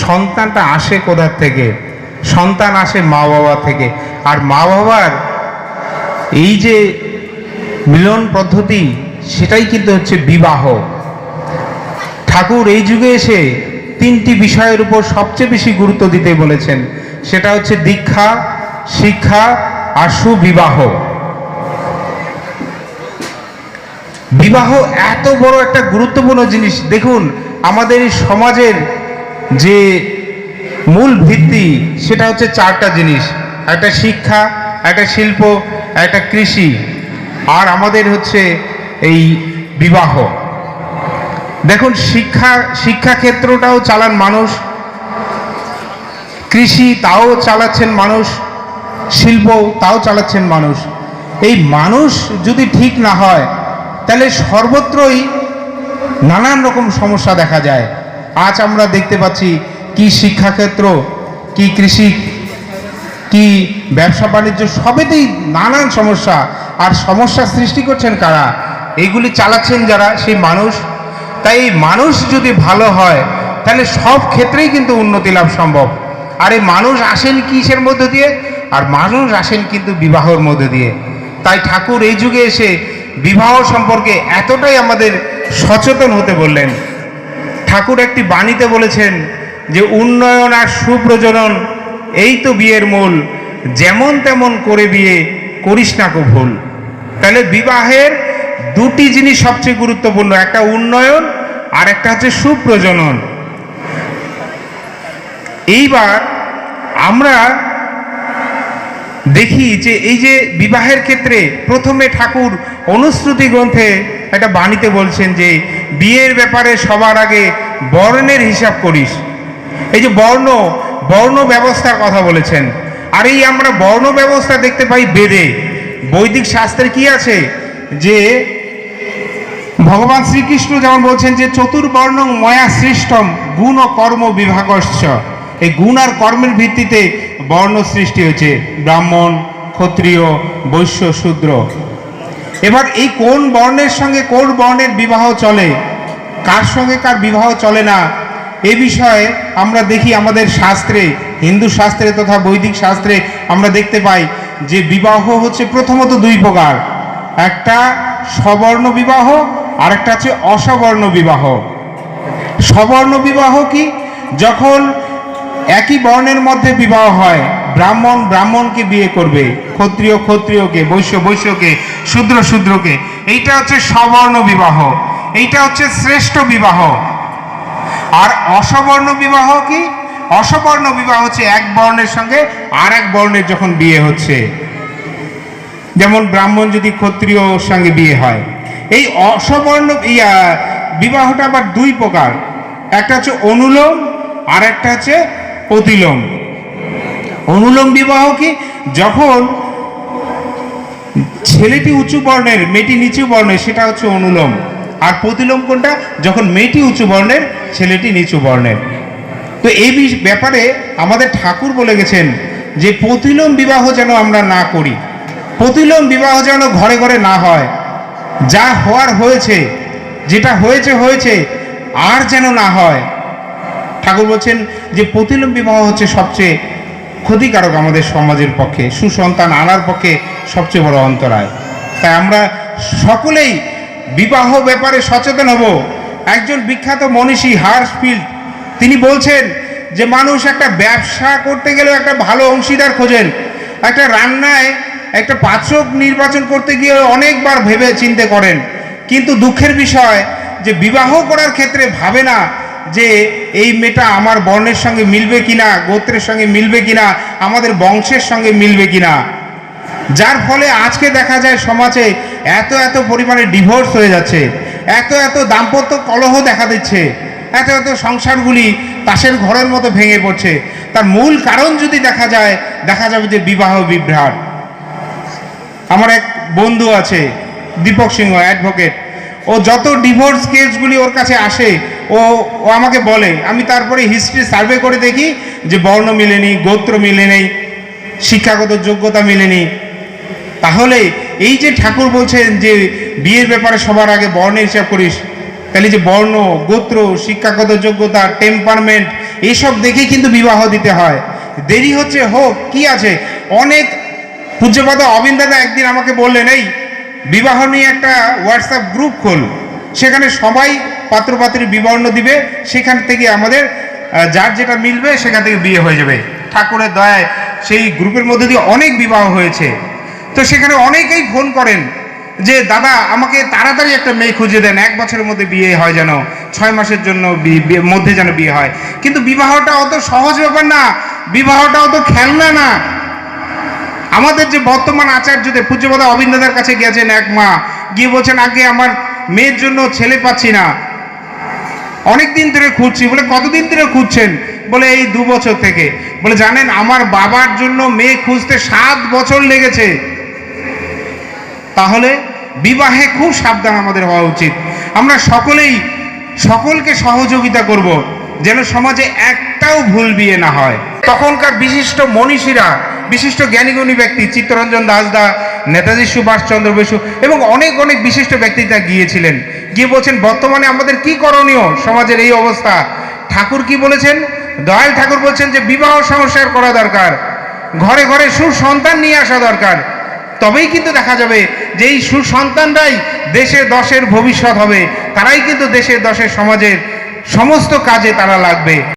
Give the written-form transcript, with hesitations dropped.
সন্তানটা আসে কোথা থেকে? সন্তান আসে মা বাবা থেকে। আর মা বাবার এই যে মিলন পদ্ধতি, সেটাই কিন্তু হচ্ছে বিবাহ। ঠাকুর এই যুগে এসে তিনটি বিষয়ের উপর সবচেয়ে বেশি গুরুত্ব দিতে বলেছেন, সেটা হচ্ছে দীক্ষা, শিক্ষা আর সুবিবাহ। বিবাহ এত বড় একটা গুরুত্বপূর্ণ জিনিস। দেখুন, আমাদের এই সমাজের যে মূল ভিত্তি সেটা হচ্ছে চারটা জিনিস: একটা শিক্ষা, একটা শিল্প, একটা কৃষি, আর আমাদের হচ্ছে এই বিবাহ। দেখুন, শিক্ষাক্ষেত্রটাও চালান মানুষ, কৃষি তাও চালাচ্ছেন মানুষ, শিল্প তাও চালাচ্ছেন মানুষ। এই মানুষ যদি ঠিক না হয় তাহলে সর্বত্রই নানান রকম সমস্যা দেখা যায়। আজ আমরা দেখতে পাচ্ছি কি শিক্ষাক্ষেত্র, কি কৃষি, কি ব্যবসা বাণিজ্য, সবেতেই নানান সমস্যা। আর সমস্যা সৃষ্টি করছেন কারা? এইগুলি চালাচ্ছেন যারা, সেই মানুষ। তাই এই মানুষ যদি ভালো হয় তাহলে সব ক্ষেত্রেই কিন্তু উন্নতি লাভ সম্ভব। আর এই মানুষ আসেন কিসের মধ্য দিয়ে? আর মানুষ আসেন কিন্তু বিবাহর মধ্য দিয়ে। তাই ঠাকুর এই যুগে এসে বিবাহ সম্পর্কে এতটাই আমাদের সচেতন হতে বললেন। ঠাকুর একটি বাণীতে বলেছেন যে উন্নয়ন আর সুপ্রজনন এই তো বিয়ের মূল, যেমন তেমন করে বিয়ে করিস না কো ভুল। তাহলে বিবাহের দুটি জিনিস সবচেয়ে গুরুত্বপূর্ণ, একটা উন্নয়ন আর একটা হচ্ছে সুপ্রজনন। এইবার আমরা দেখি যে এই যে বিবাহের ক্ষেত্রে প্রথমে ঠাকুর অনুশ্রুতি গ্রন্থে একটা বাণীতে বলছেন যে বিয়ের ব্যাপারে সবার আগে বর্ণের হিসাব করিস। এই যে বর্ণ ব্যবস্থার কথা বলেছেন। আর এই আমরা বর্ণ ব্যবস্থা দেখতে পাই বেদে। বৈদিক শাস্ত্রে কি আছে যে ভগবান শ্রীকৃষ্ণ যেমন বলছেন যে চতুর্বর্ণং ময়া সৃষ্টম গুণ ও কর্ম বিভাগশ্চ। এই গুণ আর কর্মের ভিত্তিতে বর্ণ সৃষ্টি হয়েছে, ব্রাহ্মণ, ক্ষত্রিয়, বৈশ্য, শূদ্র। এবার এই কোন বর্ণের সঙ্গে কোন বর্ণের বিবাহ চলে, কার সঙ্গে কার বিবাহ চলে না, এ বিষয়ে আমরা দেখি আমাদের শাস্ত্রে, হিন্দু শাস্ত্রে তথা বৈদিক শাস্ত্রে আমরা দেখতে পাই যে বিবাহ হচ্ছে প্রথমত দুই প্রকার। একটা সবর্ণ বিবাহ আর একটা হচ্ছে অসবর্ণ বিবাহ। সবর্ণ বিবাহ কি? যখন একই বর্ণের মধ্যে বিবাহ হয়, ব্রাহ্মণ ব্রাহ্মণকে বিয়ে করবে, ক্ষত্রিয় ক্ষত্রিয়কে, বৈশ্য বৈশ্যকে, শূদ্র শূদ্রকে। এইটা হচ্ছে সবর্ণ বিবাহ, এইটা হচ্ছে শ্রেষ্ঠ বিবাহ। আর অসবর্ণ বিবাহ কি? অসবর্ণ বিবাহ হচ্ছে এক বর্ণের সঙ্গে আর এক বর্ণের যখন বিয়ে হচ্ছে, যেমন ব্রাহ্মণ যদি ক্ষত্রিয় সঙ্গে বিয়ে হয়। এই অসবর্ণ বিবাহটা আবার দুই প্রকার, একটা হচ্ছে অনুলোম আর একটা হচ্ছে প্রতিলোম। অনুলোম বিবাহ কি? যখন ছেলেটি উঁচু বর্ণের, মেয়েটি নিচু বর্ণের, সেটা হচ্ছে অনুলোম। আর প্রতিলোম কোনটা? যখন মেয়েটি উঁচু বর্ণের, ছেলেটি নিচু বর্ণের। তো এই ব্যাপারে আমাদের ঠাকুর বলে গেছেন যে প্রতিলোম বিবাহ যেন আমরা না করি, প্রতিলোম বিবাহ যেন ঘরে ঘরে না হয়। যা হওয়ার হয়েছে, যেটা হয়েছে হয়েছে, আর যেন না হয়। ঠাকুর বলছেন যে প্রতিলোম বিবাহ হচ্ছে সবচেয়ে ক্ষতিকারক আমাদের সমাজের পক্ষে, সুসন্তান আনার পক্ষে সবচেয়ে বড় অন্তরায়। তাই আমরা সকলেই বিবাহ ব্যাপারে সচেতন হব। একজন বিখ্যাত মনীষী হার্শফিল্ড, তিনি বলছেন যে মানুষ একটা ব্যবসা করতে গেলেও একটা ভালো অংশীদার খোঁজেন, একটা রান্নায় একটা পাচক নির্বাচন করতে গিয়ে অনেকবার ভেবে চিন্তে করেন, কিন্তু দুঃখের বিষয় যে বিবাহ করার ক্ষেত্রে ভাবে না যে এই মেয়েটা আমার বর্ণের সঙ্গে মিলবে কিনা, গোত্রের সঙ্গে মিলবে কিনা, আমাদের বংশের সঙ্গে মিলবে কিনা। যার ফলে আজকে দেখা যায় সমাজে এত এত পরিমাণে ডিভোর্স হয়ে যাচ্ছে, এত এত দাম্পত্য কলহ দেখা দিচ্ছে, এত এত সংসারগুলি তাসের ঘরের মতো ভেঙে পড়ছে। তার মূল কারণ যদি দেখা যাবে যে বিবাহ বিভ্রাট। আমার এক বন্ধু আছে, দীপক সিংহ, অ্যাডভোকেট। ও যত ডিভোর্স কেসগুলি ওর কাছে আসে ও আমাকে বলে, আমি তারপরে হিস্ট্রি সার্ভে করে দেখি যে বর্ণ মিলেনি, গোত্র মিলে নেই, শিক্ষাগত যোগ্যতা মিলেনি। তাহলে এই যে ঠাকুর বলছেন যে বিয়ের ব্যাপারে সবার আগে বর্ণের হিসাব করিস, তাহলে যে বর্ণ, গোত্র, শিক্ষাগত যোগ্যতা, টেম্পারমেন্ট এইসব দেখেই কিন্তু বিবাহ দিতে হয়। দেরি হচ্ছে হোক, কি আছে। অনেক পূজ্যপাদ অবিন দাদা একদিন আমাকে বললেন, এই বিবাহ নিয়ে একটা হোয়াটসঅ্যাপ গ্রুপ খোল, সেখানে সবাই পাত্রপাত্রী বিবরণ দিবে, সেখান থেকে আমাদের যার যেটা মিলবে সেখান থেকে বিয়ে হয়ে যাবে। ঠাকুরের দয়ায় সেই গ্রুপের মধ্যে দিয়ে অনেক বিবাহ হয়েছে। তো সেখানে অনেকেই ফোন করেন যে দাদা আমাকে তাড়াতাড়ি একটা মেয়ে খুঁজে দেন, 1 বছরের মধ্যে বিয়ে হয়, যেন 6 মাসের জন্য মধ্যে যেন বিয়ে হয়। কিন্তু বিবাহটা অত সহজ ব্যাপার না, বিবাহটা অত খেলনা না। আমাদের যে বর্তমান আচার্যদের পূজ্যপাদ অবিন দাদার কাছে গেছেন এক মা, গিয়ে বলছেন আগে আমার মেয়ের জন্য ছেলে পাচ্ছি না, অনেক দিন ধরে খুঁজছি। বলে কতদিন ধরে খুঁজছেন? বলে এই 2 বছর থেকে। বলে জানেন আমার বাবার জন্য মেয়ে খুঁজতে 7 বছর লেগেছে। তাহলে বিবাহে খুব সাবধান আমাদের হওয়া উচিত। আমরা সকলকে সহযোগিতা করব, যেন সমাজে একটাও ভুল বিয়ে না হয়। তখনকার বিশিষ্ট মনীষীরা, বিশিষ্ট জ্ঞানীগুণী ব্যক্তি, চিত্তরঞ্জন দাসদা, নেতাজি সুভাষচন্দ্র বসু এবং অনেক অনেক বিশিষ্ট ব্যক্তিরা গিয়েছিলেন, গিয়ে বলছেন বর্তমানে আমাদের কি করণীয়, সমাজের এই অবস্থা। ঠাকুর কি বলেছেন? দয়াল ঠাকুর বলছেন যে বিবাহ সংস্কার করা দরকার, ঘরে ঘরে সুসন্তান নিয়ে আসা দরকার। তবেই কিন্তু দেখা যাবে যে এই সুসন্তানরাই দেশের দশের ভবিষ্যৎ হবে, তারাই কিন্তু দেশের দশের সমাজের সমস্ত কাজে তারা লাগবে।